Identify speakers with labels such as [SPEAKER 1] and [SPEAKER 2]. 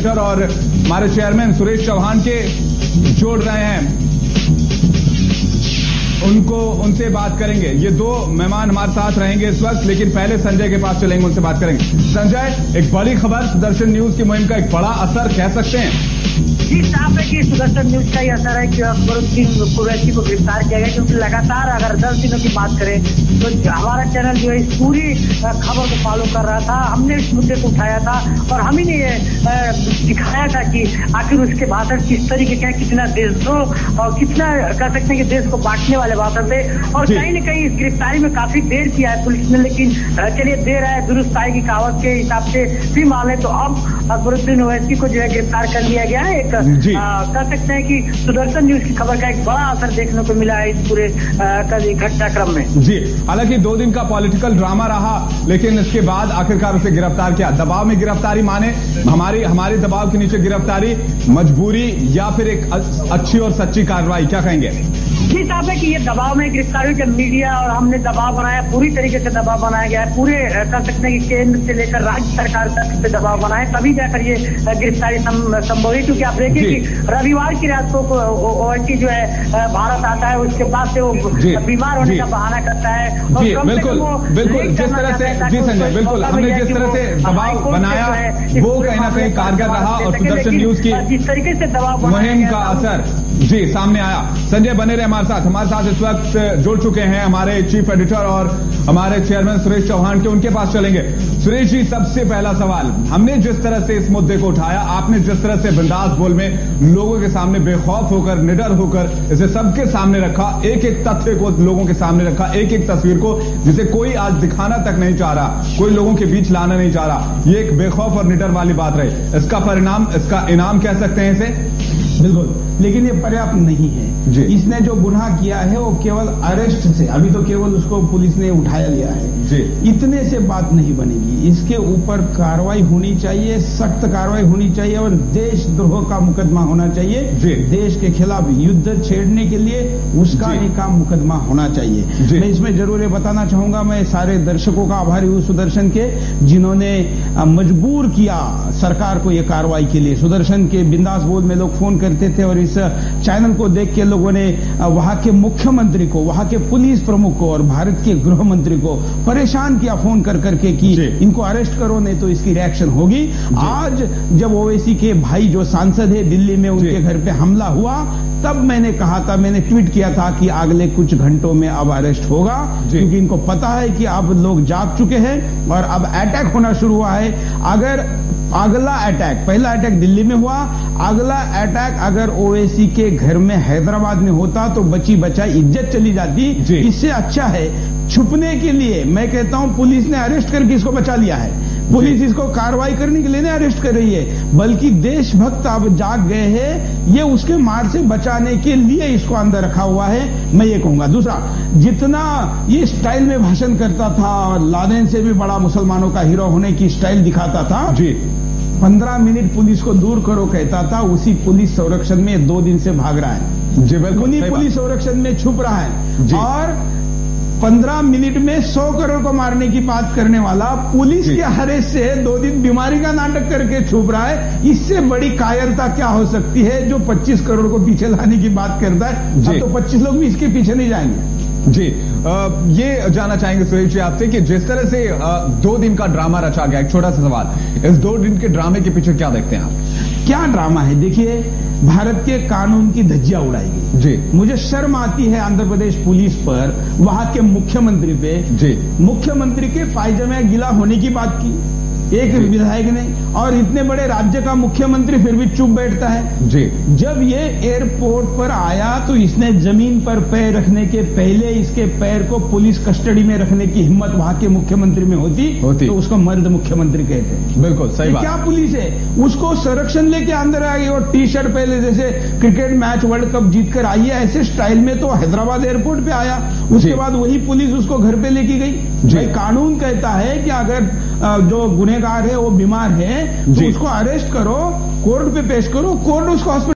[SPEAKER 1] Editor और हमारे chairman Suresh Chauhan के जोड़ रहे हैं, उनसे बात करेंगे। ये दो मेहमान हमारे साथ रहेंगे इस वक्त, लेकिन पहले संजय के पास चलेंगे, उनसे बात करेंगे। संजय, एक बड़ी खबर, सुदर्शन न्यूज की मुहिम का एक बड़ा असर कह सकते हैं।
[SPEAKER 2] जी, साफ है कि सुदर्शन न्यूज का ही असर है कि अकबरुद्दीन कुरैशी को गिरफ्तार किया गया, क्योंकि लगातार अगर 10 दिनों की बात करें तो हमारा चैनल जो है इस पूरी खबर को फॉलो कर रहा था। हमने इस मुद्दे को उठाया था और हम ही ने ये दिखाया था कि आखिर उसके भाषण किस तरीके के, कितना देशद्रोह और कितना कह सकते हैं कि देश को बांटने वाले भाषण थे। और कहीं न कहीं इस गिरफ्तारी में काफी देर किया है पुलिस ने, लेकिन चलिए देर है दुरुस्त आएगी कहावत के हिसाब से भी माने तो अब अकबरुद्दीन ओवैसी को जो है गिरफ्तार कर लिया गया है। कह सकते हैं कि सुदर्शन न्यूज की खबर का एक बड़ा असर देखने को मिला है इस पूरे घटनाक्रम में।
[SPEAKER 1] जी, हालांकि 2 दिन का पॉलिटिकल ड्रामा रहा, लेकिन इसके बाद आखिरकार उसे गिरफ्तार किया। दबाव में गिरफ्तारी माने, हमारी दबाव के नीचे गिरफ्तारी, मजबूरी या फिर एक अच्छी और सच्ची कार्रवाई, क्या कहेंगे?
[SPEAKER 2] जी, साहब है कि ये दबाव में गिरफ्तारी जब मीडिया और हमने दबाव बनाया, पूरी तरीके से दबाव बनाया गया है, पूरे कह सकते हैं कि केंद्र से लेकर राज्य सरकार तक पे दबाव बनाए, तभी जाकर ये गिरफ्तारी संभव हुई। क्योंकि आप देखिए कि रविवार की रात को ओवैसी जो है भारत आता है, उसके बाद से वो बीमार होने का बहाना करता है। और
[SPEAKER 1] बिल्कुल जिस तरह से, जी संजय, बिल्कुल हमने जिस तरह से दबाव बनाया वो कहीं ना कहीं कारगर रहा और सुदर्शन न्यूज की
[SPEAKER 2] जिस तरीके से दबाव
[SPEAKER 1] मुहिम का असर जी सामने आया। संजय बने रहे हमारे साथ इस वक्त जुड़ चुके हैं हमारे चीफ एडिटर और हमारे चेयरमैन सुरेश चौहान के, उनके पास चलेंगे। सुरेश जी, सबसे पहला सवाल, हमने जिस तरह से इस मुद्दे को उठाया, आपने जिस तरह से बिंदास बोल में लोगों के सामने बेखौफ होकर, निडर होकर इसे सबके सामने रखा, एक एक तथ्य को लोगों के सामने रखा, एक एक तस्वीर को जिसे कोई आज दिखाना तक नहीं चाह रहा, कोई लोगों के बीच लाना नहीं चाह रहा, ये एक बेखौफ और निडर वाली बात रही। इसका परिणाम, इसका इनाम कह सकते हैं इसे?
[SPEAKER 3] बिल्कुल, लेकिन ये पर्याप्त नहीं है। इसने जो गुनाह किया है वो केवल अरेस्ट से, अभी तो केवल उसको पुलिस ने उठाया लिया है जी। इतने से बात नहीं बनेगी, इसके ऊपर कार्रवाई होनी चाहिए, सख्त कार्रवाई होनी चाहिए और देशद्रोह का मुकदमा होना चाहिए। देश के खिलाफ युद्ध छेड़ने के लिए उसका एक मुकदमा होना चाहिए। मैं इसमें जरूर ये बताना चाहूंगा, मैं सारे दर्शकों का आभारी हूँ सुदर्शन के, जिन्होंने मजबूर किया सरकार को ये कार्रवाई के लिए। सुदर्शन के बिंदास बोल में लोग फोन करते थे और इस चैनल को देख के लोगों ने वहां के मुख्यमंत्री को, वहां के पुलिस प्रमुख को और भारत के गृह मंत्री को परेशान किया फोन कर करके कि इनको अरेस्ट करो नहीं तो इसकी रिएक्शन होगी। आज जब ओवैसी के भाई जो सांसद है दिल्ली में, उनके घर पे हमला हुआ, तब मैंने कहा था, मैंने ट्वीट किया था कि अगले कुछ घंटों में अब अरेस्ट होगा, क्योंकि इनको पता है कि अब लोग जाग चुके हैं और अब अटैक होना शुरू हुआ है। अगर अगला अटैक, पहला अटैक दिल्ली में हुआ, अगला अटैक अगर ओवैसी के घर में हैदराबाद में होता तो बची बचाई इज्जत चली जाती। इससे अच्छा है छुपने के लिए, मैं कहता हूं पुलिस ने अरेस्ट करके इसको बचा लिया है। पुलिस इसको कार्रवाई करने के लिए नहीं अरेस्ट कर रही है, बल्कि देशभक्त अब जाग गए हैं, ये उसके मार से बचाने के लिए इसको अंदर रखा हुआ है, मैं ये कहूंगा। दूसरा, जितना ये स्टाइल में भाषण करता था और लादेन से भी बड़ा मुसलमानों का हीरो होने की स्टाइल दिखाता था जी, 15 मिनट पुलिस को दूर करो कहता था, उसी पुलिस संरक्षण में 2 दिन से भाग रहा है जी। बिल्कुल, उन्हीं पुलिस संरक्षण में छुप रहा है और 15 मिनट में 100 करोड़ को मारने की बात करने वाला पुलिस के हरेस से 2 दिन बीमारी का नाटक करके छुप रहा है। इससे बड़ी कायरता क्या हो सकती है जो 25 करोड़ को पीछे लाने की बात करता है? अब तो 25 लोग भी इसके पीछे नहीं जाएंगे
[SPEAKER 1] जी। ये जानना चाहेंगे सुरेश जी आपसे कि जिस तरह से 2 दिन का ड्रामा रचा गया, एक छोटा सा सवाल, इस 2 दिन के ड्रामे के पीछे क्या देखते हैं आप?
[SPEAKER 3] क्या ड्रामा है? देखिए, भारत के कानून की धज्जियां उड़ाई गई जी। मुझे शर्म आती है आंध्र प्रदेश पुलिस पर, वहां के मुख्यमंत्री पे जी। मुख्यमंत्री के पायजामे गीला होने की बात की एक विधायक ने, और इतने बड़े राज्य का मुख्यमंत्री फिर भी चुप बैठता है जी। जब ये एयरपोर्ट पर आया तो इसने जमीन पर पैर रखने के पहले इसके पैर को पुलिस कस्टडी में रखने की हिम्मत वहां के मुख्यमंत्री में होती तो उसको मर्द मुख्यमंत्री कहते हैं।
[SPEAKER 1] बिल्कुल सही बात।
[SPEAKER 3] क्या पुलिस है? उसको संरक्षण लेके अंदर आ गई और टी शर्ट पहले, जैसे क्रिकेट मैच वर्ल्ड कप जीतकर आई है ऐसे स्टाइल में तो हैदराबाद एयरपोर्ट पे आया, उसके बाद वही पुलिस उसको घर पे लेके गई। भाई कानून कहता है कि अगर जो गुनहगार है वो बीमार है तो उसको अरेस्ट करो, कोर्ट पे पेश करो, कोर्ट उसको हॉस्पिटल